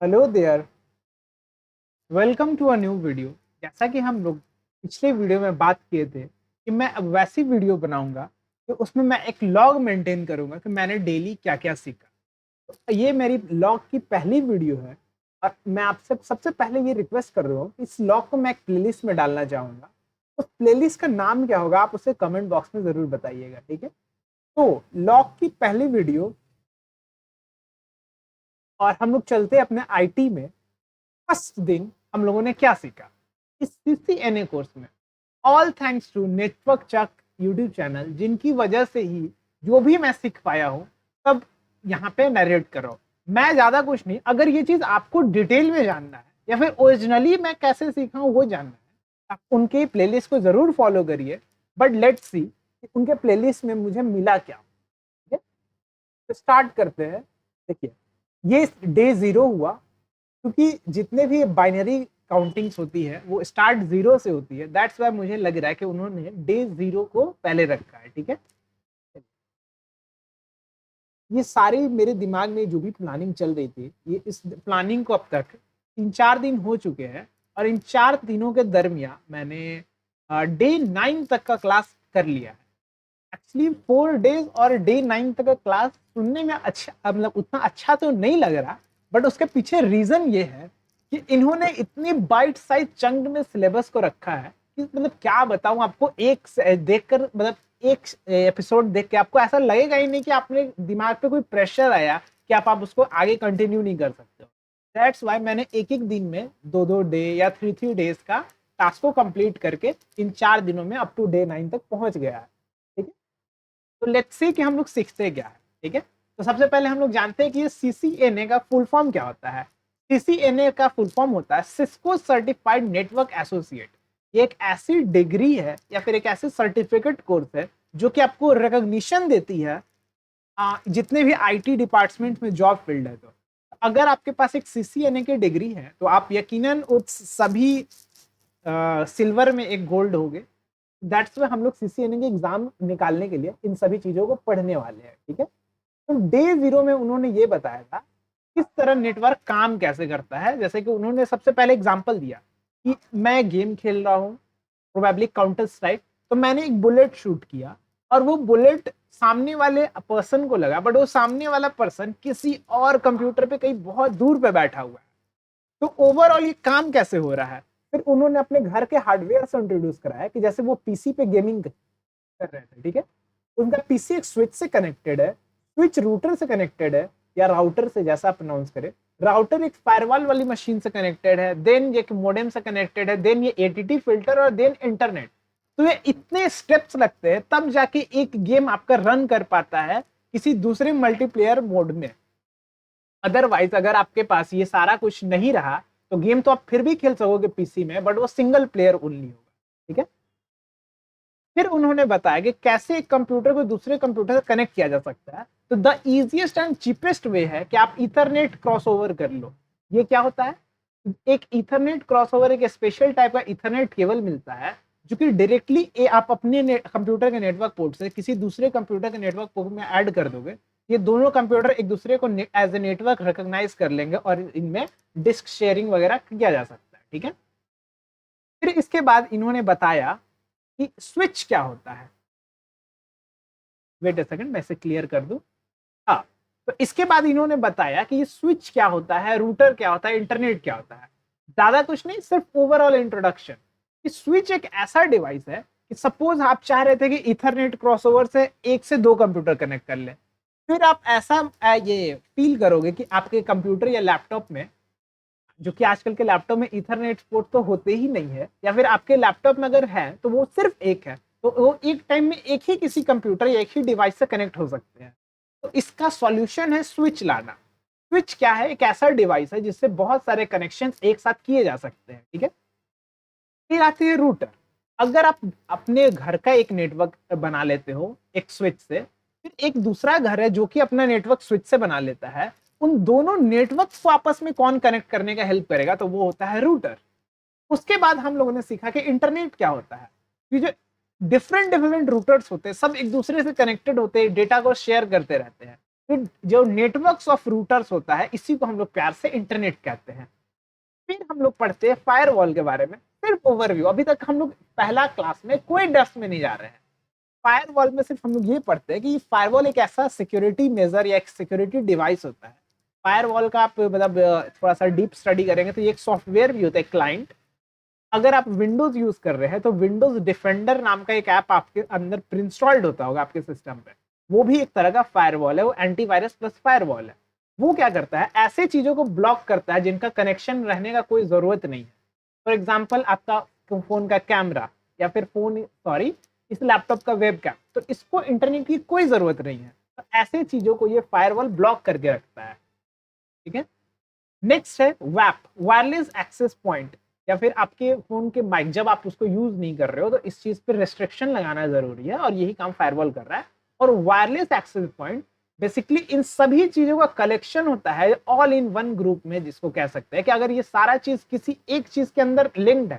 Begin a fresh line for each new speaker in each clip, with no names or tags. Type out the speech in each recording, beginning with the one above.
Hello there, welcome to a new video. जैसा कि हम लोग पिछले वीडियो में बात किए थे कि मैं अब वैसी वीडियो बनाऊंगा कि उसमें मैं एक लॉग मेंटेन करूंगा कि मैंने डेली क्या क्या सीखा। तो ये मेरी लॉग की पहली वीडियो है और मैं आपसे सबसे पहले ये रिक्वेस्ट कर रहा हूँ कि इस लॉग को मैं एक प्लेलिस्ट में डालना चाहूंगा। उस प्लेलिस्ट का नाम क्या होगा आप उसे कमेंट बॉक्स में जरूर बताइएगा, ठीक है। तो लॉग की पहली वीडियो और हम लोग चलते हैं अपने आईटी में। फर्स्ट दिन हम लोगों ने क्या सीखा इस सीसीएनए कोर्स में? All thanks to network chuck YouTube channel, जिनकी वजह से ही जो भी मैं सीख पाया हूँ सब यहाँ पे नरेट करो। मैं ज्यादा कुछ नहीं, अगर ये चीज आपको डिटेल में जानना है या फिर ओरिजिनली मैं कैसे सीखा हूँ वो जानना है, आप उनके प्लेलिस्ट को जरूर फॉलो करिए। बट लेट्स सी कि उनके प्लेलिस्ट में मुझे मिला क्या, ठीक है। तो स्टार्ट करते हैं। देखिए, ये डे 0 हुआ, क्योंकि जितने भी बाइनरी काउंटिंग्स होती है वो स्टार्ट 0 से होती है। दैट्स वाई मुझे लग रहा है कि उन्होंने डे 0 को पहले रखा है, ठीक है। ये सारी मेरे दिमाग में जो भी प्लानिंग चल रही थी, ये इस प्लानिंग को अब तक 3-4 दिन हो चुके हैं और इन 4 दिनों के दरमियान मैंने डे 9 तक का क्लास कर लिया है। एक्चुअली 4 डेज और डे 9 तक का क्लास सुनने में अच्छा, मतलब उतना अच्छा तो नहीं लग रहा, बट उसके पीछे रीजन ये है कि इन्होंने इतनी बाइट साइज चंक में सिलेबस को रखा है कि मतलब क्या बताऊं आपको। एक देखकर मतलब एक एपिसोड देख के आपको ऐसा लगेगा ही नहीं कि आपने दिमाग पे कोई प्रेशर आया कि आप उसको आगे कंटिन्यू नहीं कर सकते हो। दैट्स वाई मैंने एक एक दिन में 2-2 डे या 3-3 डेज का टास्क को कंप्लीट करके इन 4 दिनों में अप टू डे 9 तक पहुंच गया है, ठीक है। तो लेट्स से कि हम लोग सीखते क्या है, ठीक है। तो सबसे पहले हम लोग जानते हैं कि ये सीसीएनए का फुल फॉर्म क्या होता है। सीसीएनए का फुल फॉर्म होता है सिस्को सर्टिफाइड नेटवर्क एसोसिएट। ये एक ऐसी डिग्री है या फिर एक ऐसी सर्टिफिकेट कोर्स है जो कि आपको रिकॉग्निशन देती है जितने भी आईटी डिपार्टमेंट में जॉब फील्ड है। तो अगर आपके पास एक सीसीएनए की डिग्री है तो आप यकीनन उस सभी सिल्वर में एक गोल्ड होगे। दैट्स वे हम लोग सीसीएनए के एग्जाम निकालने के लिए इन सभी चीजों को पढ़ने वाले हैं, ठीक है। तो डे 0 में उन्होंने ये बताया था किस तरह नेटवर्क काम कैसे करता है। जैसे कि उन्होंने सबसे पहले एग्जांपल दिया कि मैं गेम खेल रहा हूँ, प्रोबेबली काउंटर स्ट्राइक। तो मैंने एक बुलेट शूट किया और वो बुलेट सामने वाले पर्सन को लगा, बट वो सामने वाला पर्सन किसी और कंप्यूटर पे कहीं बहुत दूर पे बैठा हुआ है। तो ओवरऑल ये काम कैसे हो रहा है, फिर उन्होंने अपने घर के हार्डवेयर से इंट्रोड्यूस कराया कि जैसे वो पीसी पे गेमिंग कर रहे थे, ठीक है। उनका पीसी एक स्विच से कनेक्टेड है, स्विच रूटर से कनेक्टेड है या राउटर से, जैसा आप प्रोनाउंस करें। राउटर एक फायरवॉल वाली मशीन से कनेक्टेड है, देन ये मोडेम से कनेक्टेड है, देन ये एटीटी फिल्टर और देन इंटरनेट। तो ये इतने स्टेप्स लगते हैं तब जाके एक गेम आपका रन कर पाता है किसी दूसरे मल्टीप्लेयर मोड में। अदरवाइज अगर आपके पास ये सारा कुछ नहीं रहा तो गेम तो आप फिर भी खेल सकोगे पीसी में, बट वो सिंगल प्लेयर ओनली होगा, ठीक है। फिर उन्होंने बताया कि कैसे एक कंप्यूटर को दूसरे कंप्यूटर से कनेक्ट किया जा सकता है। तो the easiest and cheapest way है कि आप इथरनेट क्रॉसओवर कर लो। ये क्या होता है? एक इथरनेट क्रॉसओवर एक स्पेशल टाइप का इथरनेट केबल मिलता है जो कि डायरेक्टली आप अपने कंप्यूटर के नेटवर्क पोर्ट से किसी दूसरे कंप्यूटर के नेटवर्क पोर्ट में ऐड कर दोगे। ये दोनों कंप्यूटर एक दूसरे को एज ए नेटवर्क रिकॉग्नाइज कर लेंगे और इनमें डिस्क शेयरिंग वगैरह किया जा सकता है, ठीक है। फिर इसके बाद इन्होंने बताया कि स्विच क्या होता है। वेट अ सेकंड, मैं इसे क्लियर कर दूं। हाँ, तो इसके बाद इन्होंने बताया कि ये स्विच क्या होता है, रूटर क्या होता है, इंटरनेट क्या होता है। ज्यादा कुछ नहीं, सिर्फ ओवरऑल इंट्रोडक्शन। कि स्विच एक ऐसा डिवाइस है कि सपोज आप चाह रहे थे कि इथरनेट क्रॉसओवर से 1 से 2 कंप्यूटर कनेक्ट कर ले। फिर आप ऐसा ये फील करोगे कि आपके कंप्यूटर या लैपटॉप में, जो कि आजकल के लैपटॉप में इथरनेट पोर्ट तो होते ही नहीं है, या फिर आपके लैपटॉप में अगर है तो वो सिर्फ एक है, तो वो एक टाइम में एक ही किसी कंप्यूटर या एक ही डिवाइस से कनेक्ट हो सकते हैं। तो इसका सॉल्यूशन है स्विच लाना। स्विच क्या है? एक ऐसा डिवाइस है जिससे बहुत सारे कनेक्शन एक साथ किए जा सकते हैं, ठीक है। फिर आती है रूटर। अगर आप अपने घर का एक नेटवर्क बना लेते हो एक स्विच से, फिर एक दूसरा घर है जो कि अपना नेटवर्क स्विच से बना लेता है, उन दोनों नेटवर्क को आपस में कौन कनेक्ट करने का हेल्प करेगा? तो वो होता है रूटर। उसके बाद हम लोगों ने सीखा कि इंटरनेट क्या होता है। ये जो डिफरेंट डिफरेंट रूटर्स होते हैं सब एक दूसरे से कनेक्टेड होते हैं, डेटा को शेयर करते रहते हैं। फिर जो नेटवर्क्स ऑफ रूटर्स होता है, इसी को हम लोग प्यार से इंटरनेट कहते हैं। फिर हम लोग पढ़ते हैं फायरवॉल के बारे में, सिर्फ ओवरव्यू। अभी तक हम लोग पहला क्लास में कोई डेप्थ में नहीं जा रहे हैं। फायरवॉल में सिर्फ हम लोग ये पढ़ते हैं कि फायरवॉल एक ऐसा सिक्योरिटी मेजर या एक सिक्योरिटी डिवाइस होता है। फायरवॉल का आप मतलब थोड़ा सा डीप स्टडी करेंगे तो ये एक सॉफ्टवेयर भी होता है, क्लाइंट। अगर आप विंडोज यूज कर रहे हैं तो विंडोज डिफेंडर नाम का एक ऐप आपके अंदर प्रिंस्टॉल्ड होता होगा आपके सिस्टम पे, वो भी एक तरह का फायरवॉल है, वो एंटीवायरस प्लस फायरवॉल है। वो क्या करता है, ऐसे चीजों को ब्लॉक करता है जिनका कनेक्शन रहने का कोई जरूरत नहीं है। फॉर एग्जाम्पल आपका फोन का कैमरा, या फिर इस लैपटॉप का वेब कैम, तो इसको इंटरनेट की कोई जरूरत नहीं है। तो ऐसे चीजों को ये फायरवॉल ब्लॉक करके रखता है। ठीक है। नेक्स्ट है वैप, वायरलेस एक्सेस पॉइंट, या फिर आपके फोन के माइक, जब आप उसको यूज नहीं कर रहे हो तो इस चीज पर रेस्ट्रिक्शन लगाना जरूरी है, और यही काम फायरवॉल कर रहा है। और वायरलेस एक्सेस पॉइंट बेसिकली इन सभी चीजों का कलेक्शन होता है ऑल इन वन ग्रुप में, जिसको कह सकते हैं कि अगर ये सारा चीज किसी एक चीज के अंदर लिंक्ड है,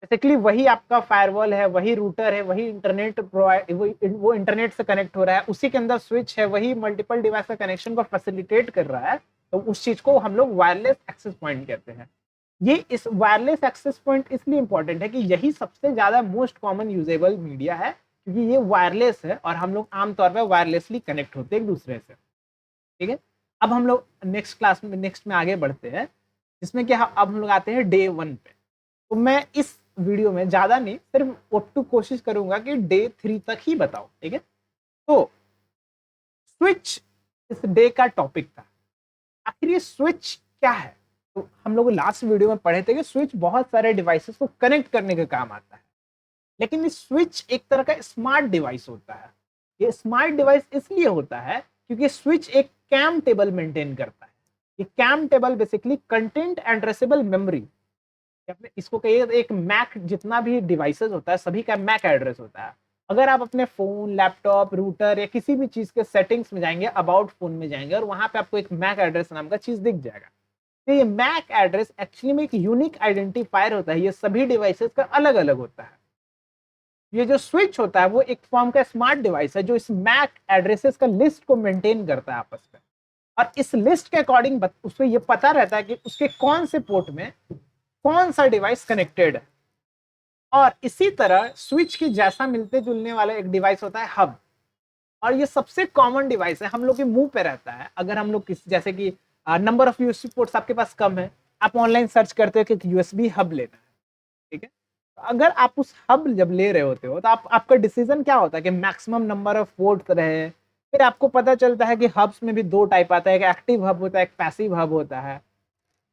बेसिकली वही आपका फायरवॉल है, वही रूटर है, वही इंटरनेट प्रोवाइड, वो इंटरनेट से कनेक्ट हो रहा है, उसी के अंदर स्विच है, वही मल्टीपल डिवाइस का कनेक्शन को फैसिलिटेट कर रहा है, तो उस चीज को हम लोग वायरलेस एक्सेस पॉइंट कहते हैं। ये इस वायरलेस एक्सेस पॉइंट इसलिए इंपॉर्टेंट है कि यही सबसे ज्यादा मोस्ट कॉमन यूजेबल मीडिया है, क्योंकि ये वायरलेस है और हम लोग आमतौर पर वायरलेसली कनेक्ट होते हैं एक दूसरे से। ठीक है। अब हम लोग नेक्स्ट में आगे बढ़ते हैं, जिसमें क्या अब हम लोग आते हैं डे 1 पे। तो मैं इस वीडियो में ज्यादा नहीं, सिर्फ ऑप्टू कोशिश करूंगा कि डे 3 तक ही बताओ। ठीक है। तो स्विच इस डे का टॉपिक था। आखिर ये स्विच क्या है? तो हम लोग लास्ट वीडियो में पढ़े थे कि स्विच बहुत सारे डिवाइसेस को कनेक्ट करने का काम आता है, लेकिन ये स्विच एक तरह का स्मार्ट डिवाइस होता है। ये स्मार्ट डिवाइस इसलिए होता है क्योंकि स्विच एक कैम टेबल मेंटेन करता है। ये CAM table basically content addressable memory, इसको कहिए एक मैक, जितना भी डिवाइसेस होता है सभी का मैक एड्रेस होता है। अगर आप अपने फोन, लैपटॉप, रूटर या किसी भी चीज के सेटिंग्स में जाएंगे, अबाउट फोन में जाएंगे, और वहां पे आपको एक मैक एड्रेस नाम का चीज दिख जाएगा। तो ये मैक एड्रेस एक्चुअली में एक यूनिक आइडेंटिफायर होता है, ये सभी डिवाइसेस का अलग अलग होता है। ये जो स्विच होता है वो एक फॉर्म का स्मार्ट डिवाइस है जो इस मैक एड्रेसेस का लिस्ट को मेंटेन करता है आपस में, और इस लिस्ट के अकॉर्डिंग उसको ये पता रहता है कि उसके कौन से पोर्ट में कौन सा डिवाइस कनेक्टेड है। और इसी तरह स्विच के जैसा मिलते जुलने वाला एक डिवाइस होता है हब, और ये सबसे कॉमन डिवाइस है, हम लोग के मुंह पे रहता है। अगर हम लोग किसी, जैसे कि नंबर ऑफ यूएसबी पोर्ट्स आपके पास कम है, आप ऑनलाइन सर्च करते हो कि यूएसबी हब लेना है। ठीक है। अगर आप उस हब जब ले रहे होते हो तो आपका डिसीजन क्या होता है कि मैक्सिमम नंबर ऑफ पोर्ट रहे। फिर आपको पता चलता है कि हब्स में भी दो टाइप आता है, एक एक्टिव हब होता है, एक पैसिव हब होता है।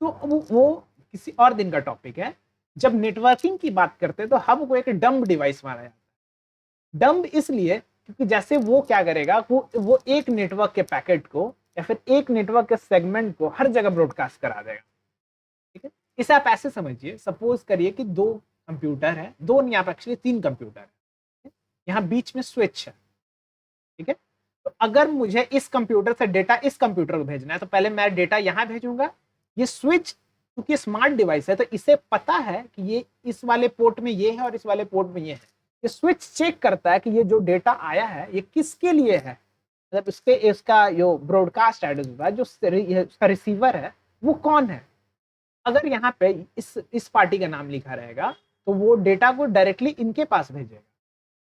तो वो किसी और दिन का टॉपिक है। जब नेटवर्किंग की बात करते हैं तो हब को एक डम्ब डिवाइस माना जाता है। डम्ब इसलिए क्योंकि जैसे वो क्या करेगा, वो एक नेटवर्क के पैकेट को या फिर एक नेटवर्क के सेगमेंट को हर जगह ब्रॉडकास्ट करा देगा। ठीक है। इसे आप ऐसे समझिए, सपोज करिए कि दो कंप्यूटर है, दो नहीं, आप एक्चुअली 3 कंप्यूटर है, यहाँ बीच में स्विच है। ठीक है। तो अगर मुझे इस कंप्यूटर से डेटा इस कंप्यूटर को भेजना है तो पहले मैं डेटा यहाँ भेजूंगा। ये स्विच क्योंकि स्मार्ट डिवाइस है तो इसे पता है कि ये इस वाले पोर्ट में ये है और इस वाले पोर्ट में ये है। ये स्विच चेक करता है कि ये जो डेटा आया है ये किसके लिए है, मतलब इसका जो ब्रॉडकास्ट एड्रेस होता है, जो इसका रिसीवर है वो कौन है। अगर यहाँ पे इस पार्टी का नाम लिखा रहेगा तो वो डेटा को डायरेक्टली इनके पास भेजेगा।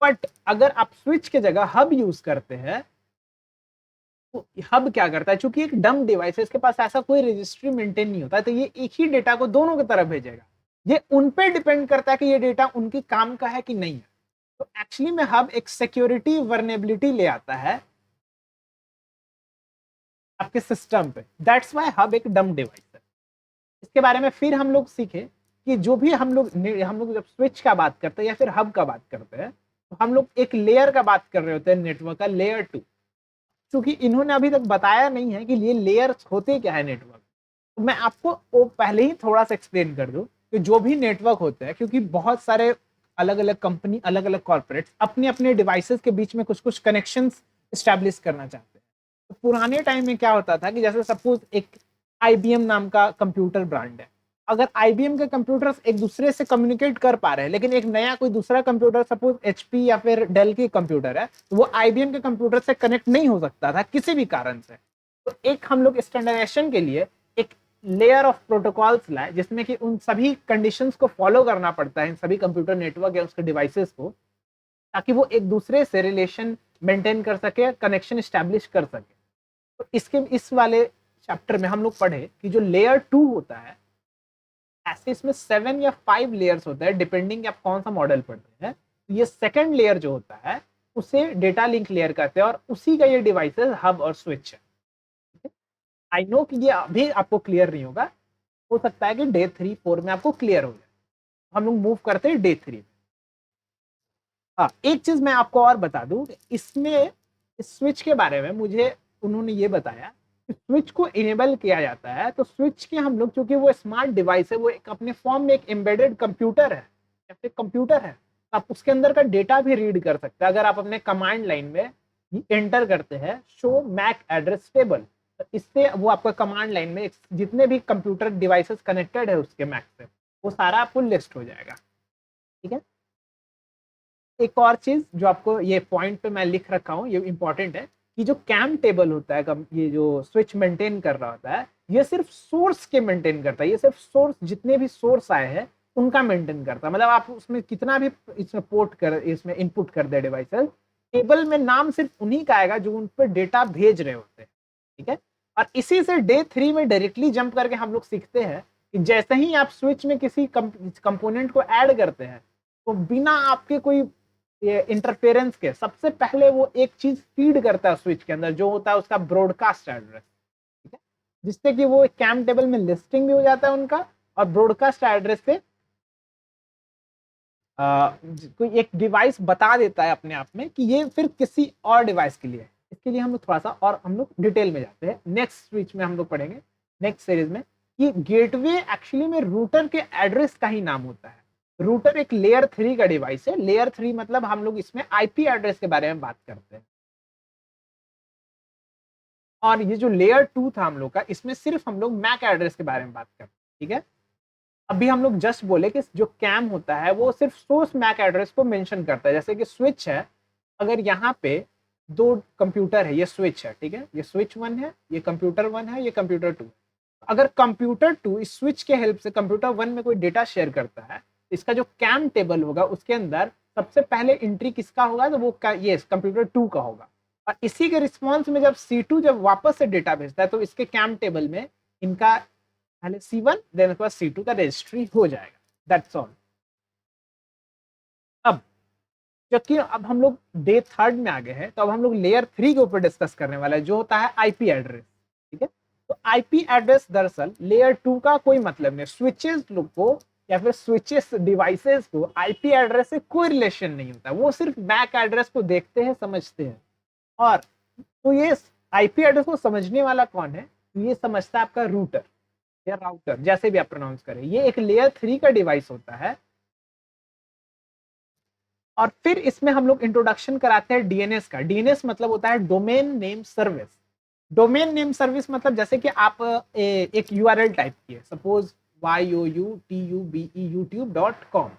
बट अगर आप स्विच के जगह हब यूज करते हैं तो हब क्या करता है, चूंकि एक डम डिवाइस है, इसके पास ऐसा कोई रजिस्ट्री मेंटेन नहीं होता है, तो ये एक ही डेटा को दोनों की तरफ भेजेगा। ये उन पे डिपेंड करता है कि ये डेटा उनके काम का है कि नहीं है। तो एक्चुअली में हब एक सिक्योरिटी वर्नेबिलिटी ले आता है आपके सिस्टम पे। दैट्स व्हाई हब एक डम डिवाइस है। इसके बारे में फिर हम लोग सीखे कि जो भी हम लोग जब स्विच का बात करते हैं या फिर हब का बात करते हैं तो हम लोग एक लेयर का बात कर रहे होते हैं, नेटवर्क का लेयर 2। क्योंकि इन्होंने अभी तक बताया नहीं है कि ये लेयर्स होते क्या है नेटवर्क, तो मैं आपको वो पहले ही थोड़ा सा एक्सप्लेन कर दूं कि जो भी नेटवर्क होते हैं, क्योंकि बहुत सारे अलग अलग कंपनी, अलग अलग कॉर्पोरेट्स अपने अपने डिवाइसेस के बीच में कुछ कुछ कनेक्शंस स्टैब्लिश करना चाहते हैं। तो पुराने टाइम में क्या होता था कि जैसे सपोज एक IBM नाम का कंप्यूटर ब्रांड है, अगर आईबीएम के कंप्यूटर्स एक दूसरे से कम्युनिकेट कर पा रहे हैं, लेकिन एक नया कोई दूसरा कंप्यूटर, सपोज एचपी या फिर डेल की कंप्यूटर है, तो वो आईबीएम के कंप्यूटर से कनेक्ट नहीं हो सकता था किसी भी कारण से। तो एक हम लोग स्टैंडर्डाइजेशन के लिए एक लेयर ऑफ प्रोटोकॉल्स लाए, जिसमें कि उन सभी कंडीशंस को फॉलो करना पड़ता है इन सभी कंप्यूटर नेटवर्क या उसके डिवाइसेस को, ताकि वो एक दूसरे से रिलेशन मेंटेन कर सके, कनेक्शन स्टैब्लिश कर सके। तो इसके इस वाले चैप्टर में हम लोग पढ़े कि जो लेयर 2 होता है, ऐसे इसमें 7 या 5 लेयर्स होते हैं डिपेंडिंग आप कौन सा मॉडल पढ़ते हैं। तो ये सेकंड लेयर जो होता है उसे डेटा लिंक लेयर कहते हैं, और उसी का ये डिवाइसेस हब और स्विच है। आई नो कि ये अभी आपको क्लियर नहीं होगा, हो सकता है कि डे 3-4 में आपको क्लियर हो जाए। हम लोग मूव करते हैं डे 3 में। हाँ, एक चीज मैं आपको और बता दूं, इसमें इस स्विच के बारे में मुझे उन्होंने ये बताया कि स्विच को इनेबल किया जाता है, तो स्विच के हम लोग, क्योंकि वो स्मार्ट डिवाइस है, वो एक अपने फॉर्म में एक एम्बेडेड कंप्यूटर है या फिर कंप्यूटर है, आप उसके अंदर का डेटा भी रीड कर सकते हैं। अगर आप अपने कमांड लाइन में एंटर करते हैं शो मैक एड्रेस टेबल, तो इससे वो आपका कमांड लाइन में जितने भी कंप्यूटर डिवाइसेस कनेक्टेड है उसके मैक से, वो सारा आपको लिस्ट हो जाएगा। ठीक है। एक और चीज जो आपको ये पॉइंट पे मैं लिख रखा हूँ, ये इंपॉर्टेंट है कि जो कैम टेबल होता है, ये जो स्विच मेंटेन कर रहा होता है, ये सिर्फ सोर्स के मेंटेन करता है। ये सिर्फ सोर्स, जितने भी सोर्स आए हैं उनका मेंटेन करता है। मतलब आप उसमें कितना भी इसमें इसमें इनपुट कर दे डिवाइसेस, टेबल में नाम सिर्फ उन्हीं का आएगा जो उन पर डेटा भेज रहे होते हैं। ठीक है। और इसी से डे 3 में डायरेक्टली जंप करके हम लोग सीखते हैं कि जैसे ही आप स्विच में किसी कंपोनेंट को ऐड करते हैं, तो बिना आपके कोई ये इंटरफेरेंस के सबसे पहले वो एक चीज फीड करता है स्विच के अंदर, जो होता है उसका ब्रॉडकास्ट एड्रेस। ठीक है। जिससे कि वो कैम टेबल में लिस्टिंग भी हो जाता है उनका, और ब्रॉडकास्ट एड्रेस पे कोई एक डिवाइस बता देता है अपने आप में कि ये फिर किसी और डिवाइस के लिए है। इसके लिए हम लोग थोड़ा सा और हम लोग डिटेल में जाते हैं। नेक्स्ट स्विच में हम लोग पढ़ेंगे, नेक्स्ट सीरीज में, कि गेटवे एक्चुअली में रूटर के एड्रेस का ही नाम होता है। रूटर एक लेयर 3 का डिवाइस है। लेयर 3 मतलब हम लोग इसमें आईपी एड्रेस के बारे में बात करते हैं। और ये जो लेयर 2 था हम लोग का, इसमें सिर्फ हम लोग मैक एड्रेस के बारे में बात करते हैं। ठीक है। अभी हम लोग जस्ट बोले कि जो कैम होता है वो सिर्फ सोर्स मैक एड्रेस को मेंशन करता है। जैसे कि स्विच है, अगर यहाँ पे दो कंप्यूटर है, ये स्विच है, ठीक है, ये स्विच 1 है, ये कंप्यूटर 1 है, ये कंप्यूटर 2। अगर कंप्यूटर 2 इस स्विच के हेल्प से कंप्यूटर 1 में कोई डेटा शेयर करता है, इसका जो कैम टेबल होगा उसके अंदर सबसे पहले एंट्री किसका होगा, तो वो ये कंप्यूटर 2 का होगा। और इसी के रिस्पॉन्स में जब C2 जब वापस से डेटा भेजता है, तो इसके कैम टेबल में इनका पहले C1 देन उसके बाद C2 का रजिस्ट्री हो जाएगा। That's all. अब जबकि अब हम लोग डे 3 में आ गए हैं, तो अब हम लोग लेयर 3 के ऊपर डिस्कस करने वाला है, जो होता है आईपी एड्रेस। ठीक है। तो आईपी एड्रेस दरअसल लेयर 2 का कोई मतलब नहीं। स्विचेस लोग को या फिर स्विचेस डिवाइसेस को आईपी एड्रेस से कोई रिलेशन नहीं होता, वो सिर्फ मैक एड्रेस को देखते हैं, समझते हैं। और तो ये आईपी एड्रेस को समझने वाला कौन है, ये समझता है आपका रूटर या राउटर, जैसे भी आप प्रोनाउंस करें। ये एक लेयर 3 का डिवाइस होता है। और फिर इसमें हम लोग इंट्रोडक्शन कराते हैं डीएनएस का। डीएनएस मतलब होता है domain name service. Domain name service मतलब जैसे कि आप एक यूआरएल टाइप किए, सपोज youtube.com।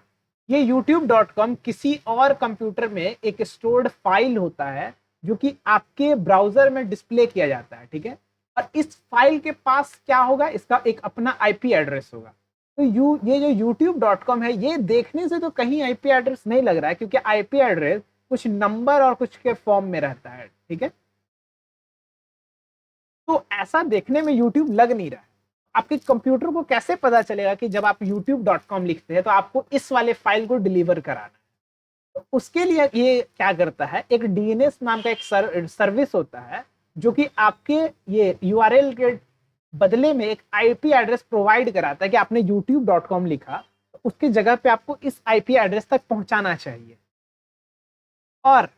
ये youtube.com किसी और कंप्यूटर में एक स्टोर्ड फाइल होता है, जो कि आपके ब्राउजर में डिस्प्ले किया जाता है। ठीक है। और इस फाइल के पास क्या होगा, इसका एक अपना आईपी एड्रेस होगा। तो ये जो youtube.com है, ये देखने से तो कहीं आईपी एड्रेस नहीं लग रहा है, क्योंकि आईपी एड्रेस कुछ नंबर और कुछ के फॉर्म में रहता है। ठीक है। तो ऐसा देखने में यूट्यूब लग नहीं रहा है। आपके कंप्यूटर को कैसे पता चलेगा कि जब आप youtube.com लिखते हैं तो आपको इस वाले फाइल को डिलीवर कराना है। तो उसके लिए ये क्या करता है, एक डीएनएस नाम का एक सर्विस होता है, जो कि आपके ये यूआरएल के बदले में एक आईपी एड्रेस प्रोवाइड कराता है कि आपने youtube.com लिखा, तो उसकी जगह पे आपको इस आईपी एड्रेस तक पहुंचाना चाहिए। और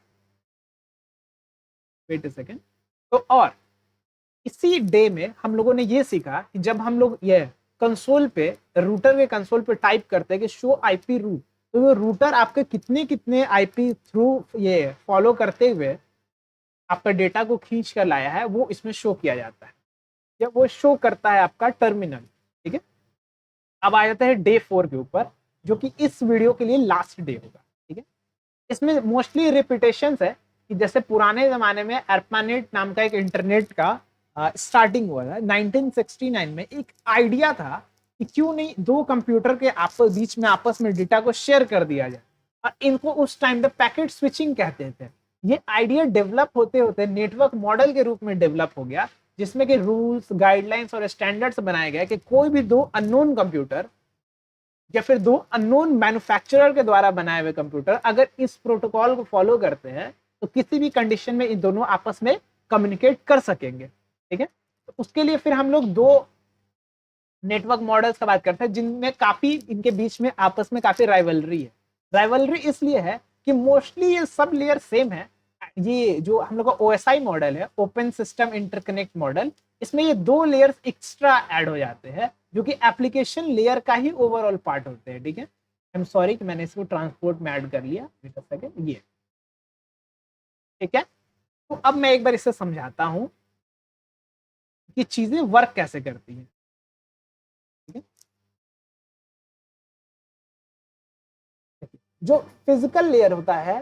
वेट अ सेकेंड। तो और इसी डे में हम लोगों ने ये सीखा कि जब हम लोग ये कंसोल पे, रूटर के कंसोल पे टाइप करते हैं कि शो आईपी रूट, तो वो रूटर आपके कितने कितने आईपी थ्रू ये फॉलो करते हुए आपका डेटा को खींच कर लाया है, वो इसमें शो किया जाता है, या वो शो करता है आपका टर्मिनल। ठीक है। अब आ जाते हैं डे 4 के ऊपर, जो कि इस वीडियो के लिए लास्ट डे होगा। ठीक है, इसमें मोस्टली रिपीटेशन है कि जैसे पुराने जमाने में ARPANET नाम का एक इंटरनेट का स्टार्टिंग हुआ था 1969 में। एक आइडिया था कि क्यों नहीं दो कंप्यूटर के बीच में आपस में डेटा को शेयर कर दिया जाए, और इनको उस टाइम पे पैकेट स्विचिंग कहते थे। ये आइडिया डेवलप होते होते नेटवर्क मॉडल के रूप में डेवलप हो गया, जिसमें कि रूल्स, गाइडलाइंस और स्टैंडर्ड्स बनाए गए कि कोई भी दो अननोन कंप्यूटर या फिर दो अननोन मैन्युफैक्चरर के द्वारा बनाए हुए कंप्यूटर अगर इस प्रोटोकॉल को फॉलो करते हैं तो किसी भी कंडीशन में इन दोनों आपस में कम्युनिकेट कर सकेंगे। ठीक है, तो उसके लिए फिर हम लोग दो नेटवर्क मॉडल्स का बात करते हैं जिनमें काफी इनके बीच में आपस में काफी राइवलरी है। राइवलरी इसलिए है कि मोस्टली ये सब लेयर सेम है। ये जो हम लोग का OSI मॉडल है, ओपन सिस्टम इंटरकनेक्ट मॉडल, इसमें ये दो लेयर्स एक्स्ट्रा ऐड हो जाते हैं जो कि एप्लीकेशन लेयर का ही ओवरऑल पार्ट होते हैं। ठीक है, आई एम सॉरी कि मैंने इसको ट्रांसपोर्ट में ऐड कर लिया, वेट अ सेकंड, ये ठीक है। तो अब मैं एक बार इसे समझाता हूं कि चीजें वर्क कैसे करती हैं। ठीक है, जो फिजिकल लेयर होता है,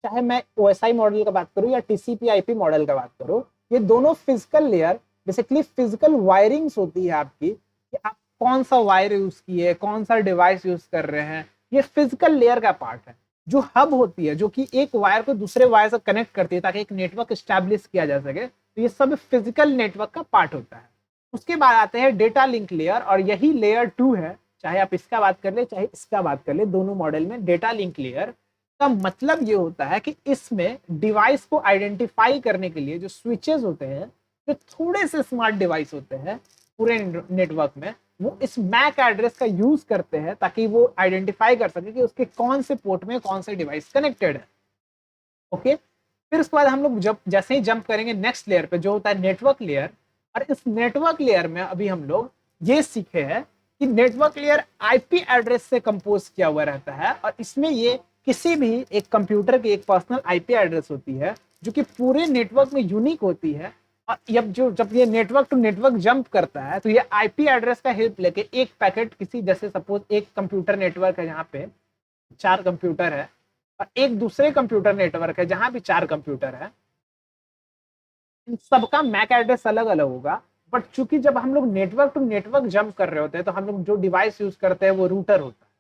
चाहे मैं OSI मॉडल का बात करूं या TCP/IP मॉडल का बात करूं, ये दोनों physical layer basically physical wirings होती है आपकी, कि आप कौन सा वायर यूज किए, कौन सा डिवाइस यूज कर रहे हैं, ये फिजिकल लेयर का पार्ट है। जो हब होती है, जो कि एक वायर को दूसरे वायर से कनेक्ट करती है ताकि एक नेटवर्क स्टैब्लिश किया जा सके, तो ये सब फिजिकल नेटवर्क का पार्ट होता है। उसके बाद आते हैं डेटा लिंक लेयर, और यही लेयर 2 है। चाहे आप इसका बात कर ले चाहे इसका बात कर ले, दोनों मॉडल में डेटा लिंक लेयर का मतलब ये होता है कि इसमें डिवाइस को आइडेंटिफाई करने के लिए जो स्विचेस होते हैं, जो थोड़े से स्मार्ट डिवाइस होते हैं पूरे नेटवर्क में, वो इस मैक एड्रेस का यूज करते हैं ताकि वो आइडेंटिफाई कर सके कि उसके कौन से पोर्ट में कौन से डिवाइस कनेक्टेड है। ओके, फिर उसके बाद हम लोग जब जैसे ही जंप करेंगे नेक्स्ट लेयर पे, जो होता है नेटवर्क लेयर। और इस नेटवर्क लेयर में अभी हम लोग ये सीखे हैं कि नेटवर्क लेयर IP एड्रेस से कंपोज किया हुआ रहता है, और इसमें ये किसी भी एक कंप्यूटर की एक पर्सनल IP एड्रेस होती है जो कि पूरे नेटवर्क में यूनिक होती है। और जब ये नेटवर्क टू नेटवर्क जंप करता है तो ये IP एड्रेस का हेल्प लेके एक पैकेट किसी, जैसे सपोज एक कंप्यूटर नेटवर्क है जहाँ पे 4 कंप्यूटर है, और एक दूसरे कंप्यूटर नेटवर्क है जहां भी 4 कंप्यूटर है, इन सबका मैक एड्रेस अलग अलग होगा। बट चूंकि जब हम लोग नेटवर्क टू नेटवर्क जंप कर रहे होते हैं तो हम लोग जो डिवाइस यूज करते हैं वो रूटर होता है।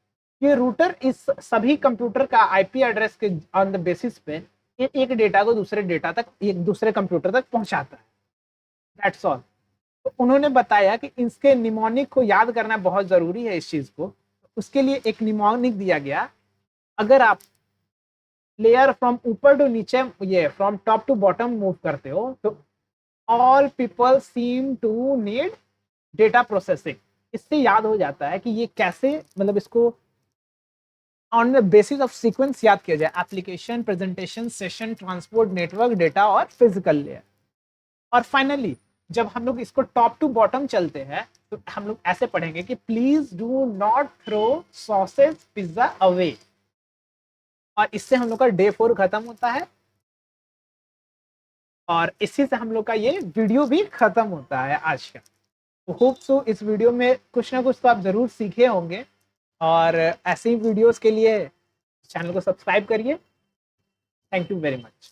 ये रूटर इस सभी कंप्यूटर का IP एड्रेस के ऑन द बेसिस पे एक डेटा को दूसरे डेटा तक, एक दूसरे कंप्यूटर तक पहुंचाता है। That's all. तो उन्होंने बताया कि इसके निमोनिक को याद करना बहुत जरूरी है इस चीज को। उसके लिए एक निमोनिक दिया गया। अगर आप लेयर फ्रॉम ऊपर टू नीचे, ये from top to bottom move करते हो, तो all people seem to need data processing. इससे याद हो जाता है कि ये कैसे, मतलब इसको on the basis of sequence याद किया जाए, application, presentation, session, transport, network, data और फिजिकल लेयर। और फाइनली जब हम लोग इसको टॉप टू बॉटम चलते हैं तो हम लोग ऐसे पढ़ेंगे कि please do not throw sausage pizza away. और इससे हम लोग का डे 4 खत्म होता है, और इसी से हम लोग का ये वीडियो भी खत्म होता है आज का। तो होप सो इस वीडियो में कुछ ना कुछ तो आप जरूर सीखे होंगे, और ऐसे ही वीडियोस के लिए चैनल को सब्सक्राइब करिए। Thank you very much.